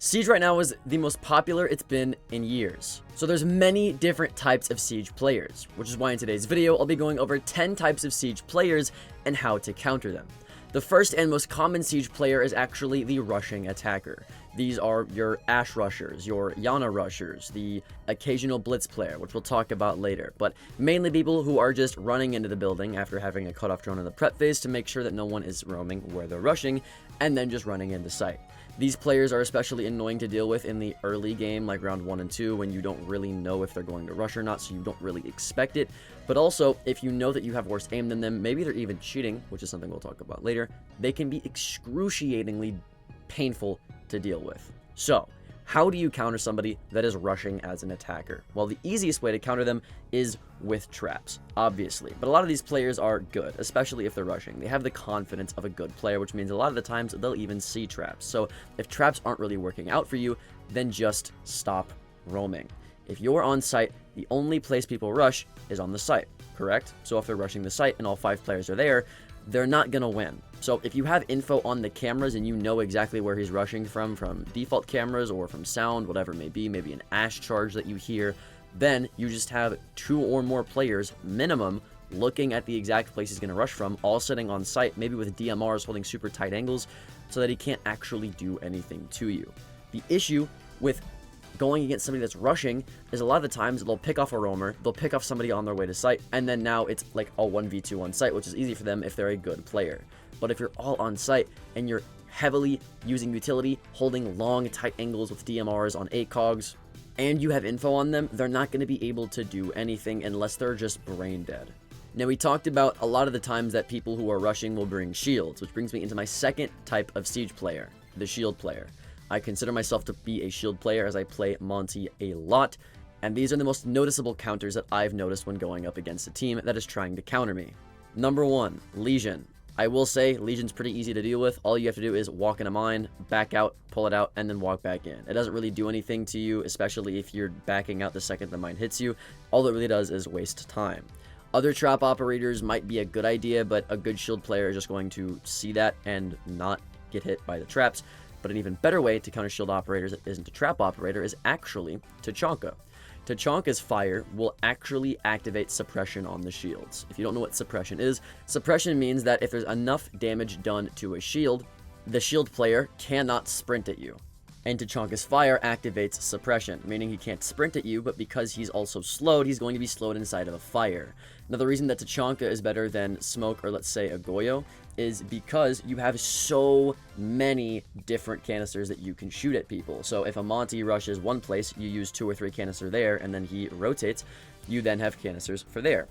Siege right now is the most popular it's been in years. So there's many different types of Siege players, which is why in today's video I'll be going over 10 types of Siege players and how to counter them. The first and most common Siege player is actually the rushing attacker. These are your Ash rushers, your Yana rushers, the occasional Blitz player, which we'll talk about later, but mainly people who are just running into the building after having a cutoff drone in the prep phase to make sure that no one is roaming where they're rushing, and then just running into sight. These players are especially annoying to deal with in the early game, like round 1 and 2, when you don't really know if they're going to rush or not, so you don't really expect it. But also, if you know that you have worse aim than them, maybe they're even cheating, which is something we'll talk about later, they can be excruciatingly painful to deal with. So, how do you counter somebody that is rushing as an attacker? Well, the easiest way to counter them is with traps, obviously. But a lot of these players are good, especially if they're rushing. They have the confidence of a good player, which means a lot of the times they'll even see traps. So if traps aren't really working out for you, then just stop roaming. If you're on site, the only place people rush is on the site, correct? So if they're rushing the site and all 5 players are there, they're not going to win. So if you have info on the cameras and you know exactly where he's rushing from default cameras or from sound, whatever it may be, maybe an Ash charge that you hear, then you just have 2 or more players minimum looking at the exact place he's going to rush from, all sitting on site, maybe with DMRs holding super tight angles so that he can't actually do anything to you. The issue with going against somebody that's rushing is a lot of the times they'll pick off a roamer, they'll pick off somebody on their way to site, and then now it's like a 1v2 on site, which is easy for them if they're a good player. But if you're all on site and you're heavily using utility, holding long tight angles with DMRs on 8 cogs, and you have info on them, they're not going to be able to do anything unless they're just brain dead. Now, we talked about a lot of the times that people who are rushing will bring shields, which brings me into my second type of Siege player, the shield player. I consider myself to be a shield player as I play Monty a lot, and these are the most noticeable counters that I've noticed when going up against a team that is trying to counter me. Number 1, Legion. I will say Legion's pretty easy to deal with. All you have to do is walk in a mine, back out, pull it out, and then walk back in. It doesn't really do anything to you, especially if you're backing out the second the mine hits you. All it really does is waste time. Other trap operators might be a good idea, but a good shield player is just going to see that and not get hit by the traps. But an even better way to counter shield operators that isn't a trap operator is actually Tachanka. Tachanka's fire will actually activate suppression on the shields. If you don't know what suppression is, suppression means that if there's enough damage done to a shield, the shield player cannot sprint at you. And Tachanka's fire activates suppression, meaning he can't sprint at you, but because he's also slowed, he's going to be slowed inside of a fire. Now, the reason that Tachanka is better than Smoke or let's say a Goyo is because you have so many different canisters that you can shoot at people. So if a Monty rushes one place, you use 2 or 3 canisters there, and then he rotates, you then have canisters for there.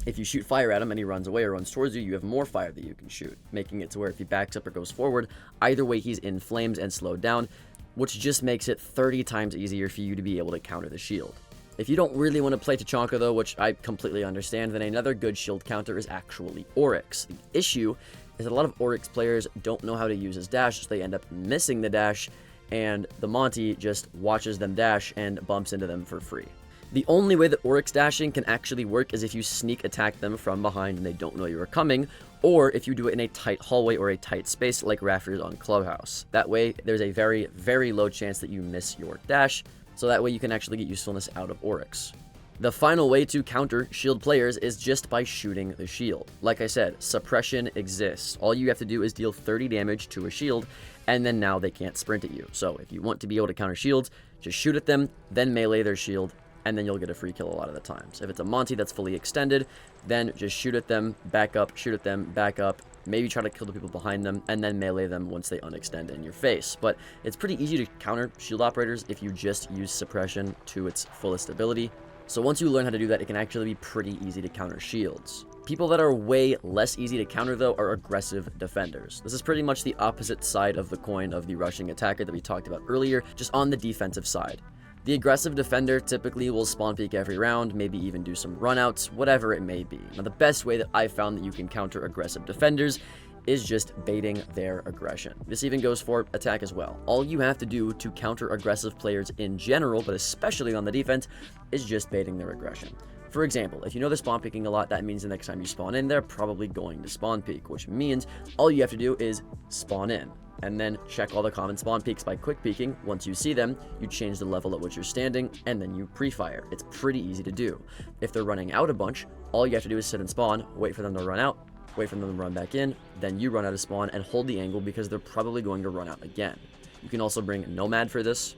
If you shoot fire at him and he runs away or runs towards you, you have more fire that you can shoot, making it to where if he backs up or goes forward, either way he's in flames and slowed down, which just makes it 30 times easier for you to be able to counter the shield. If you don't really want to play Tachanka though, which I completely understand, then another good shield counter is actually Oryx. The issue is that a lot of Oryx players don't know how to use his dash, so they end up missing the dash, and the Monty just watches them dash and bumps into them for free. The only way that Oryx dashing can actually work is if you sneak attack them from behind and they don't know you're coming, or if you do it in a tight hallway or a tight space like rafters on Clubhouse. That way, there's a very, very low chance that you miss your dash, so that way you can actually get usefulness out of Oryx. The final way to counter shield players is just by shooting the shield. Like I said, suppression exists. All you have to do is deal 30 damage to a shield, and then now they can't sprint at you. So if you want to be able to counter shields, just shoot at them, then melee their shield, and then you'll get a free kill a lot of the times. If it's a Monty that's fully extended, then just shoot at them, back up, shoot at them, back up, maybe try to kill the people behind them, and then melee them once they unextend in your face. But it's pretty easy to counter shield operators if you just use suppression to its fullest ability. So once you learn how to do that, it can actually be pretty easy to counter shields. People that are way less easy to counter though are aggressive defenders. This is pretty much the opposite side of the coin of the rushing attacker that we talked about earlier, just on the defensive side. The aggressive defender typically will spawn peek every round, maybe even do some runouts, whatever it may be. Now, the best way that I've found that you can counter aggressive defenders is just baiting their aggression. This even goes for attack as well. All you have to do to counter aggressive players in general, but especially on the defense, is just baiting their aggression. For example, if you know they're spawn peeking a lot, that means the next time you spawn in, they're probably going to spawn peek, which means all you have to do is spawn in. and then check all the common spawn peaks by quick peeking. Once you see them, you change the level at which you're standing, and then you pre-fire. It's pretty easy to do. If they're running out a bunch, all you have to do is sit and spawn, wait for them to run out, wait for them to run back in, then you run out of spawn and hold the angle because they're probably going to run out again. You can also bring Nomad for this.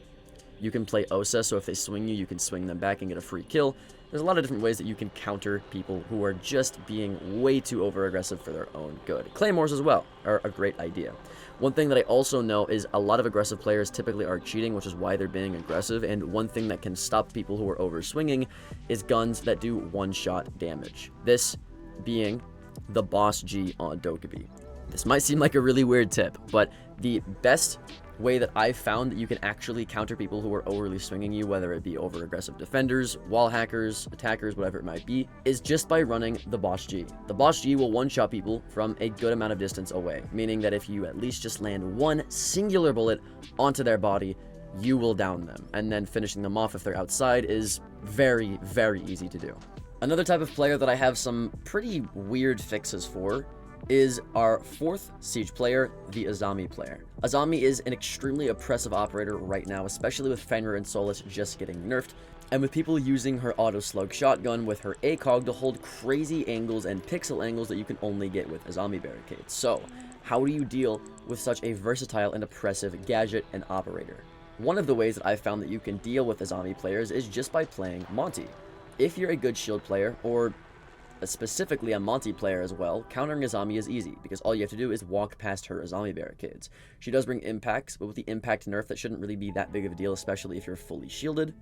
You can play Osa, so if they swing you, you can swing them back and get a free kill. There's a lot of different ways that you can counter people who are just being way too over-aggressive for their own good. Claymores as well are a great idea. One thing that I also know is a lot of aggressive players typically are cheating, which is why they're being aggressive, and one thing that can stop people who are over-swinging is guns that do one-shot damage. This being the Boss G on Dokkaebi. This might seem like a really weird tip, but the best way that I've found that you can actually counter people who are overly swinging you, whether it be over aggressive defenders, wall hackers, attackers, whatever it might be, is just by running the Boss G. The Boss G will one-shot people from a good amount of distance away, meaning that if you at least just land one singular bullet onto their body, you will down them, and then finishing them off if they're outside is very, very easy to do. Another type of player that I have some pretty weird fixes for is our fourth Siege player, the Azami player. Azami is an extremely oppressive operator right now, especially with Fenrir and Solus just getting nerfed, and with people using her auto-slug shotgun with her ACOG to hold crazy angles and pixel angles that you can only get with Azami barricades. So, how do you deal with such a versatile and oppressive gadget and operator? One of the ways that I've found that you can deal with Azami players is just by playing Monty. If you're a good shield player, or specifically a Monty player as well, countering Azami is easy, because all you have to do is walk past her Azami barricades. She does bring impacts, but with the impact nerf, that shouldn't really be that big of a deal, especially if you're fully shielded,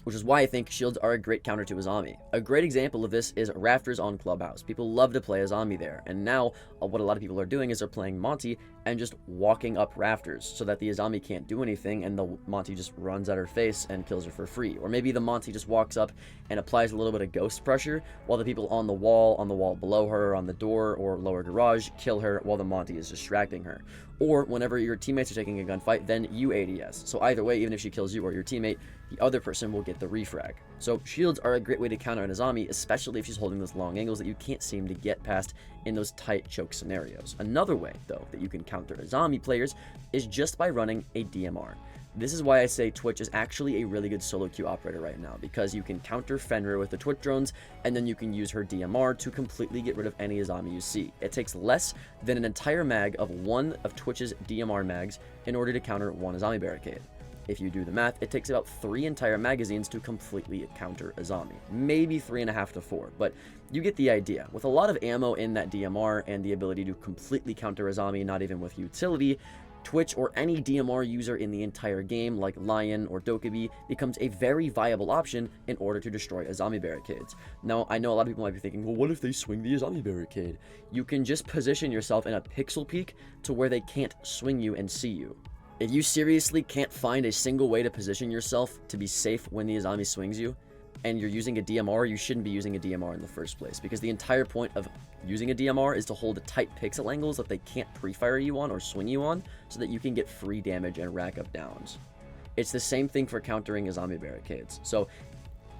which is why I think shields are a great counter to Azami. A great example of this is Rafters on Clubhouse. People love to play Azami there, and now what a lot of people are doing is they're playing Monty and just walking up Rafters so that the Azami can't do anything and the Monty just runs at her face and kills her for free. Or maybe the Monty just walks up and applies a little bit of ghost pressure while the people on the wall below her, on the door or lower garage, kill her while the Monty is distracting her. Or whenever your teammates are taking a gunfight, then you ADS. So either way, even if she kills you or your teammate, the other person will get the refrag. So shields are a great way to counter an Azami, especially if she's holding those long angles that you can't seem to get past in those tight choke scenarios. Another way, though, that you can counter Azami players is just by running a DMR. This is why I say Twitch is actually a really good solo queue operator right now, because you can counter Fenrir with the Twitch drones, and then you can use her DMR to completely get rid of any Azami you see. It takes less than an entire mag of one of Twitch's DMR mags in order to counter one Azami barricade. If you do the math, it takes about 3 entire magazines to completely counter Azami. Maybe 3.5 to 4, but you get the idea. With a lot of ammo in that DMR and the ability to completely counter Azami, not even with utility, Twitch or any DMR user in the entire game, like Lion or Dokkaebi, becomes a very viable option in order to destroy Azami barricades. Now, I know a lot of people might be thinking, well, what if they swing the Azami barricade? You can just position yourself in a pixel peak to where they can't swing you and see you. If you seriously can't find a single way to position yourself to be safe when the Azami swings you, and you're using a DMR, you shouldn't be using a DMR in the first place, because the entire point of using a DMR is to hold tight pixel angles that they can't pre-fire you on or swing you on, so that you can get free damage and rack up downs. It's the same thing for countering Azami barricades. So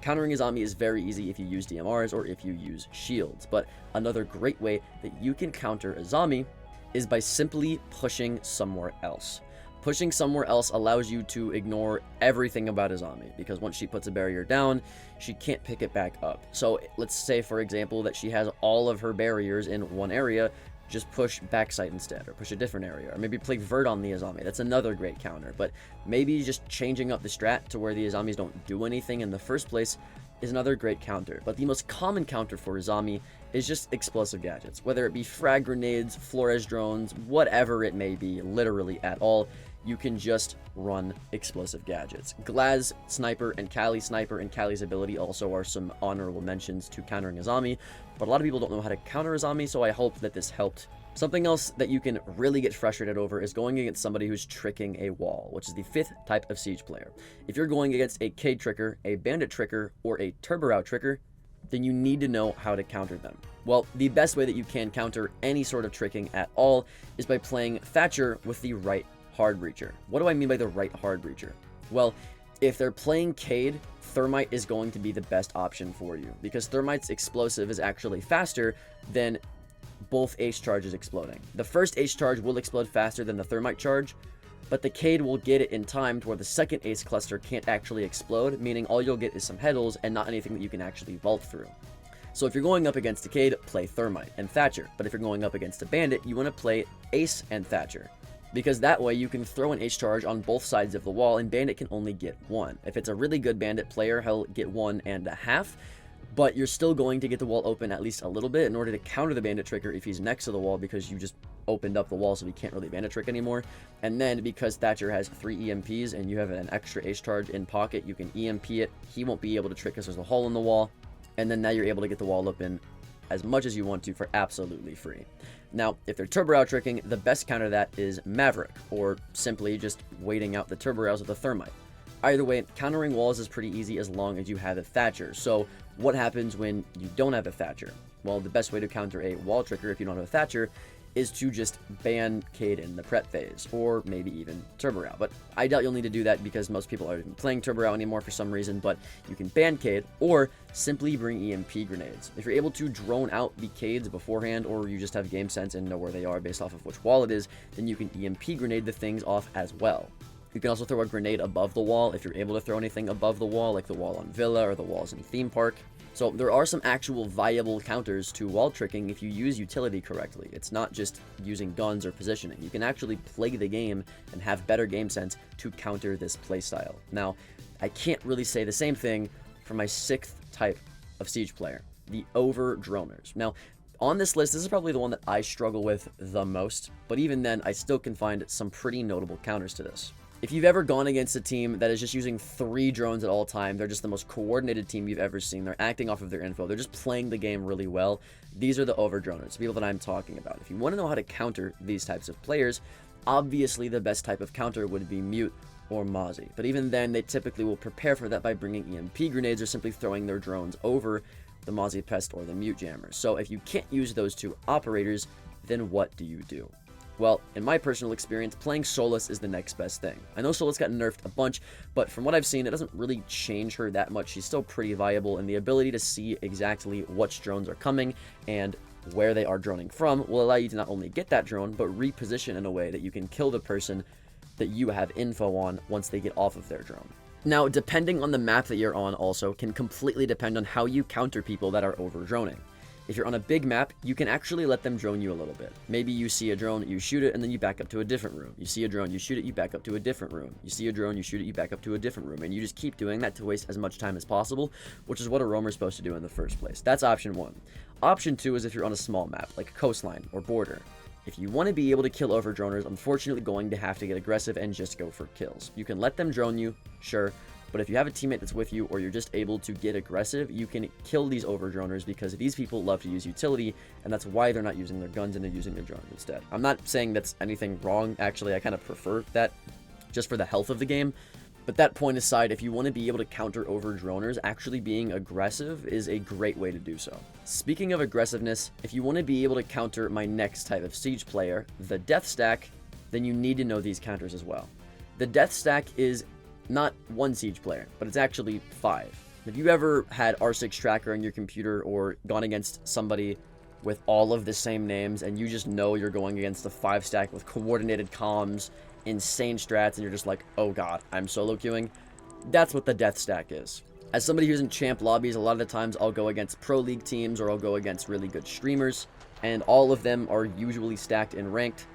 countering Azami is very easy if you use DMRs or if you use shields, but another great way that you can counter Azami is by simply pushing somewhere else. Pushing somewhere else allows you to ignore everything about Azami, because once she puts a barrier down, she can't pick it back up. So let's say, for example, that she has all of her barriers in one area, just push backside instead, or push a different area, or maybe play Vert on the Azami. That's another great counter, but maybe just changing up the strat to where the Azamis don't do anything in the first place is another great counter. But the most common counter for Azami is just explosive gadgets, whether it be frag grenades, Flores drones, whatever it may be, literally at all. You can just run explosive gadgets. Glaz Sniper and Kali Sniper and Kali's ability also are some honorable mentions to countering Azami, but a lot of people don't know how to counter Azami, so I hope that this helped. Something else that you can really get frustrated over is going against somebody who's tricking a wall, which is the 5th type of Siege player. If you're going against a Cade tricker, a Bandit tricker, or a Turbo tricker, then you need to know how to counter them. Well, the best way that you can counter any sort of tricking at all is by playing Thatcher with the right hard breacher. What do I mean by the right hard breacher? Well, if they're playing Cade, Thermite is going to be the best option for you, because Thermite's explosive is actually faster than both ace charges exploding. The first ace charge will explode faster than the thermite charge, but the Cade will get it in time to where the second ace cluster can't actually explode, meaning all you'll get is some heddles and not anything that you can actually vault through. So if you're going up against a Cade, play Thermite and Thatcher, but if you're going up against a Bandit, you want to play Ace and Thatcher, because that way you can throw an ace charge on both sides of the wall and Bandit can only get one. If it's a really good Bandit player, he'll get 1.5, but you're still going to get the wall open at least a little bit in order to counter the Bandit trigger if he's next to the wall, because you just opened up the wall so he can't really Bandit trick anymore. And then because Thatcher has 3 EMPs and you have an extra ace charge in pocket, you can EMP it. He won't be able to trick because there's a hole in the wall. And then now you're able to get the wall open as much as you want to for absolutely free. Now, if they're turbo row tricking, the best counter to that is Maverick, or simply just waiting out the turbo rows with a Thermite. Either way, countering walls is pretty easy as long as you have a Thatcher. So what happens when you don't have a Thatcher? Well, the best way to counter a wall tricker if you don't have a Thatcher is to just ban Cade in the prep phase, or maybe even turbo row. But I doubt you'll need to do that because most people aren't even playing turbo row anymore for some reason, but you can ban Cade, or simply bring EMP grenades. If you're able to drone out the Cades beforehand, or you just have game sense and know where they are based off of which wall it is, then you can EMP grenade the things off as well. You can also throw a grenade above the wall if you're able to throw anything above the wall, like the wall on Villa or the walls in Theme Park. So there are some actual viable counters to wall tricking if you use utility correctly. It's not just using guns or positioning. You can actually play the game and have better game sense to counter this playstyle. Now, I can't really say the same thing for my 6th type of siege player, the over-droners. Now, on this list, this is probably the one that I struggle with the most, but even then, I still can find some pretty notable counters to this. If you've ever gone against a team that is just using 3 drones at all time, they're just the most coordinated team you've ever seen. They're acting off of their info. They're just playing the game really well. These are the over-droners, people that I'm talking about. If you want to know how to counter these types of players, obviously the best type of counter would be Mute or Mozzie. But even then, they typically will prepare for that by bringing EMP grenades or simply throwing their drones over the Mozzie Pest or the Mute Jammers. So if you can't use those 2 operators, then what do you do? Well, in my personal experience, playing Solus is the next best thing. I know Solus got nerfed a bunch, but from what I've seen, it doesn't really change her that much. She's still pretty viable, and the ability to see exactly which drones are coming and where they are droning from will allow you to not only get that drone, but reposition in a way that you can kill the person that you have info on once they get off of their drone. Now, depending on the map that you're on also can completely depend on how you counter people that are over-droning. If you're on a big map, you can actually let them drone you a little bit. Maybe you see a drone, you shoot it, and then you back up to a different room. You see a drone, you shoot it, you back up to a different room. You see a drone, you shoot it, you back up to a different room. And you just keep doing that to waste as much time as possible, which is what a roamer is supposed to do in the first place. That's option 1. Option 2 is if you're on a small map, like Coastline or Border. If you want to be able to kill over-droners, unfortunately going to have to get aggressive and just go for kills. You can let them drone you, sure, but if you have a teammate that's with you or you're just able to get aggressive, you can kill these over-droners because these people love to use utility, and that's why they're not using their guns and they're using their drones instead. I'm not saying that's anything wrong, actually. I kind of prefer that just for the health of the game. But that point aside, if you want to be able to counter over-droners, actually being aggressive is a great way to do so. Speaking of aggressiveness, if you want to be able to counter my next type of siege player, the Death Stack, then you need to know these counters as well. The Death Stack is not one siege player, but it's actually 5. Have you ever had R6 Tracker on your computer or gone against somebody with all of the same names and you just know you're going against a 5 stack with coordinated comms, insane strats, and you're just like, oh god, I'm solo queuing? That's what the Death Stack is. As somebody who's in champ lobbies, a lot of the times I'll go against pro league teams or I'll go against really good streamers, and all of them are usually stacked in ranked.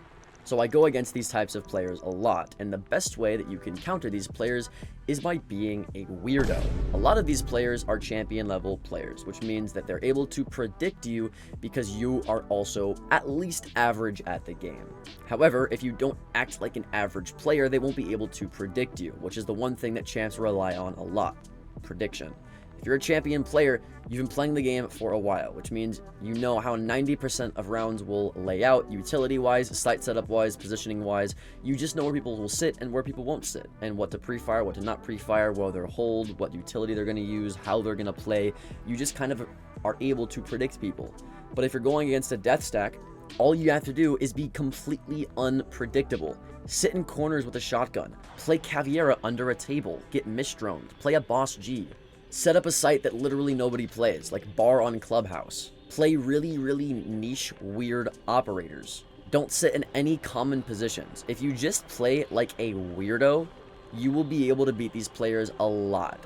So I go against these types of players a lot, and the best way that you can counter these players is by being a weirdo. A lot of these players are champion level players, which means that they're able to predict you because you are also at least average at the game. However, if you don't act like an average player, they won't be able to predict you, which is the one thing that champs rely on a lot: prediction. If you're a champion player, you've been playing the game for a while, which means you know how 90% of rounds will lay out, utility-wise, site setup-wise, positioning-wise. You just know where people will sit and where people won't sit, and what to pre-fire, what to not pre-fire, where they'll hold, what utility they're going to use, how they're going to play. You just kind of are able to predict people. But if you're going against a Death Stack, all you have to do is be completely unpredictable. Sit in corners with a shotgun, play Caveira under a table, get misdroned, play a Boss G. Set up a site that literally nobody plays, like Bar on Clubhouse. Play really, really niche, weird operators. Don't sit in any common positions. If you just play like a weirdo, you will be able to beat these players a lot.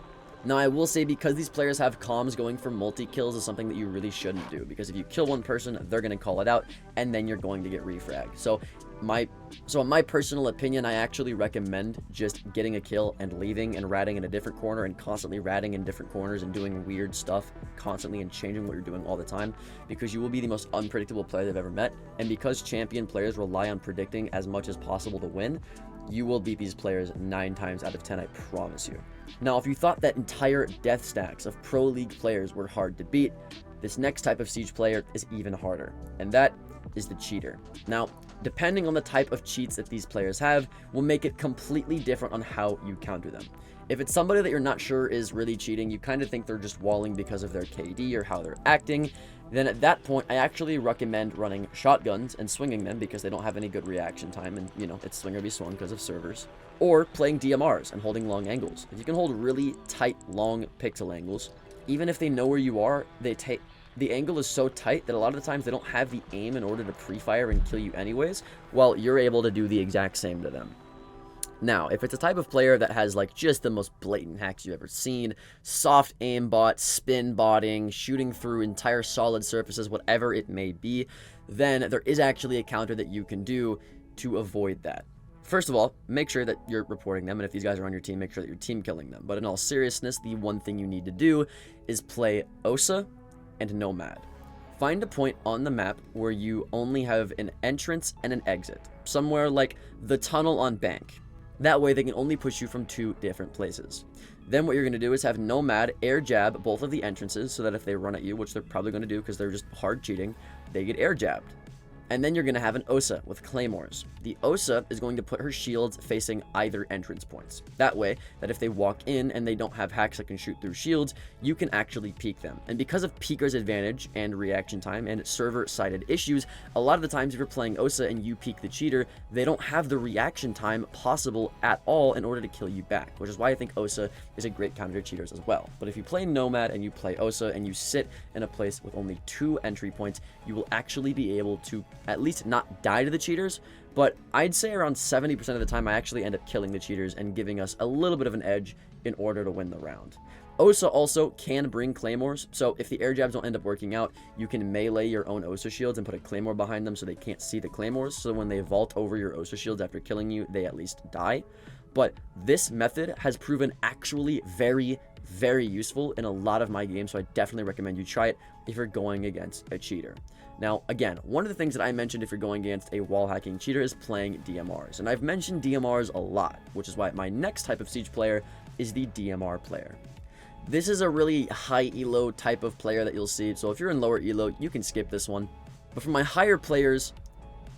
Now, I will say, because these players have comms, going for multi-kills is something that you really shouldn't do, because if you kill one person, they're going to call it out, and then you're going to get refragged. So in my personal opinion, I actually recommend just getting a kill and leaving and ratting in a different corner and constantly ratting in different corners and doing weird stuff constantly and changing what you're doing all the time, because you will be the most unpredictable player they've ever met. And because champion players rely on predicting as much as possible to win, you will beat these players 9 times out of 10, I promise you. Now, if you thought that entire death stacks of Pro League players were hard to beat, this next type of Siege player is even harder, and that is the cheater. Now, depending on the type of cheats that these players have, will make it completely different on how you counter them. If it's somebody that you're not sure is really cheating, you kind of think they're just walling because of their KD or how they're acting, then at that point, I actually recommend running shotguns and swinging them, because they don't have any good reaction time, and, you know, it's swing or be swung because of servers. Or playing DMRs and holding long angles. If you can hold really tight, long pixel angles, even if they know where you are, the angle is so tight that a lot of the times they don't have the aim in order to pre-fire and kill you anyways, while you're able to do the exact same to them. Now, if it's a type of player that has like just the most blatant hacks you've ever seen, soft aimbot, spin botting, shooting through entire solid surfaces, whatever it may be, then there is actually a counter that you can do to avoid that. First of all, make sure that you're reporting them, and if these guys are on your team, make sure that you're team killing them. But in all seriousness, the one thing you need to do is play Osa and Nomad. Find a point on the map where you only have an entrance and an exit, somewhere like the tunnel on Bank. That way they can only push you from 2 different places. Then what you're going to do is have Nomad air jab both of the entrances, so that if they run at you, which they're probably going to do because they're just hard cheating, they get air jabbed. And then you're going to have an Osa with claymores. The Osa is going to put her shields facing either entrance points. That way, that if they walk in and they don't have hacks that can shoot through shields, you can actually peek them. And because of peeker's advantage and reaction time and server-sided issues, a lot of the times if you're playing Osa and you peek the cheater, they don't have the reaction time possible at all in order to kill you back, which is why I think Osa is a great counter to cheaters as well. But if you play Nomad and you play Osa and you sit in a place with only 2 entry points, you will actually be able to at least not die to the cheaters, but I'd say around 70% of the time I actually end up killing the cheaters and giving us a little bit of an edge in order to win the round. Osa also can bring claymores, so if the air jabs don't end up working out, you can melee your own Osa shields and put a claymore behind them so they can't see the claymores, so when they vault over your Osa shields after killing you, they at least die. But this method has proven actually very, very useful in a lot of my games, so I definitely recommend you try it if you're going against a cheater. Now, again, one of the things that I mentioned if you're going against a wall hacking cheater is playing DMRs, and I've mentioned DMRs a lot, which is why my next type of Siege player is the DMR player. This is a really high elo type of player that you'll see, so if you're in lower elo, you can skip this one. But for my higher players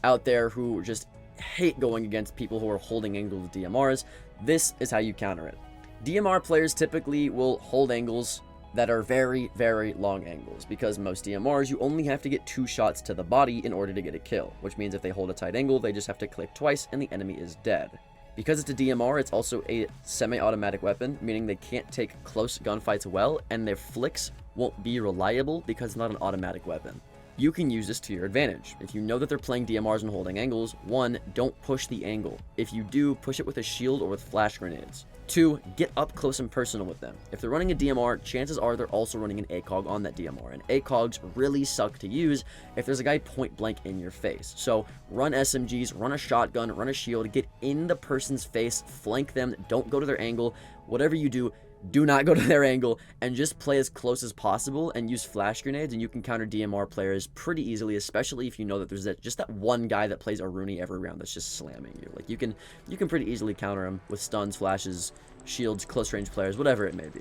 out there who just hate going against people who are holding angles with DMRs, this is how you counter it. DMR players typically will hold angles that are very, very long angles, because most DMRs, you only have to get 2 shots to the body in order to get a kill, which means if they hold a tight angle, they just have to click twice and the enemy is dead. Because it's a DMR, it's also a semi-automatic weapon, meaning they can't take close gunfights well, and their flicks won't be reliable because it's not an automatic weapon. You can use this to your advantage. If you know that they're playing DMRs and holding angles, 1, don't push the angle. If you do, push it with a shield or with flash grenades. 2, get up close and personal with them. If they're running a DMR, chances are they're also running an ACOG on that DMR, and ACOGs really suck to use if there's a guy point blank in your face. So run SMGs, run a shotgun, run a shield, get in the person's face, flank them, don't go to their angle. Whatever you do, do not go to their angle, and just play as close as possible and use flash grenades, and you can counter DMR players pretty easily, especially if you know that there's just that one guy that plays a Rooney every round that's just slamming you. Like, you can pretty easily counter him with stuns, flashes, shields, close range players, whatever it may be.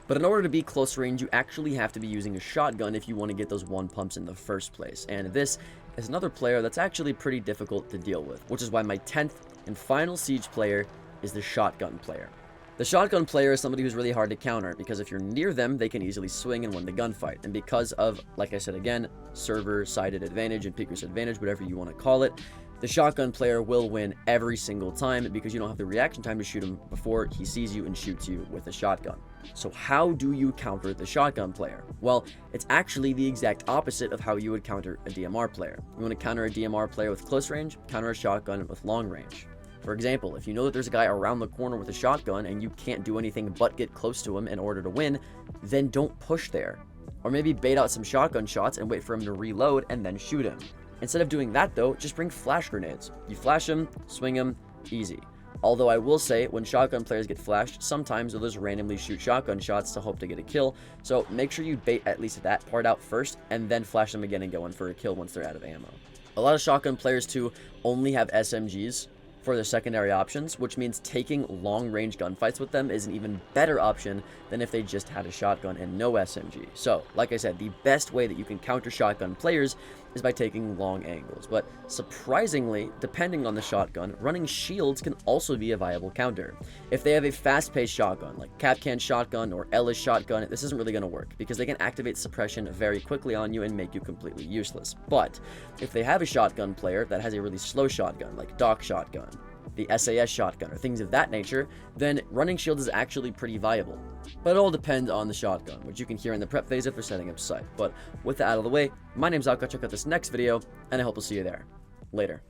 But in order to be close range, you actually have to be using a shotgun if you want to get those 1 pumps in the first place, and this is another player that's actually pretty difficult to deal with, which is why my 10th and final Siege player is the shotgun player. The shotgun player is somebody who's really hard to counter, because if you're near them, they can easily swing and win the gunfight. And because of, like I said again, server-sided advantage and peeker's advantage, whatever you want to call it, The shotgun player will win every single time because you don't have the reaction time to shoot him before he sees you and shoots you with a shotgun. So how do you counter the shotgun player? Well, it's actually the exact opposite of how you would counter a DMR player. You want to counter a DMR player with close range, counter a shotgun with long range. For example, if you know that there's a guy around the corner with a shotgun and you can't do anything but get close to him in order to win, then don't push there. Or maybe bait out some shotgun shots and wait for him to reload and then shoot him. Instead of doing that though, just bring flash grenades. You flash him, swing him, easy. Although I will say, when shotgun players get flashed, sometimes they'll just randomly shoot shotgun shots to hope to get a kill, so make sure you bait at least that part out first, and then flash them again and go in for a kill once they're out of ammo. A lot of shotgun players too only have SMGs for their secondary options, which means taking long-range gunfights with them is an even better option than if they just had a shotgun and no SMG. So, like I said, the best way that you can counter shotgun players is by taking long angles, but surprisingly, depending on the shotgun, running shields can also be a viable counter. If they have a fast-paced shotgun, like Kapkan shotgun or Ellis shotgun, this isn't really going to work, because they can activate suppression very quickly on you and make you completely useless. But if they have a shotgun player that has a really slow shotgun, like Doc shotgun, the SAS shotgun, or things of that nature, then running shields is actually pretty viable. But it all depends on the shotgun, which you can hear in the prep phase if they're setting up sight. But with that out of the way, my name's Alka, check out this next video, and I hope we'll see you there. Later.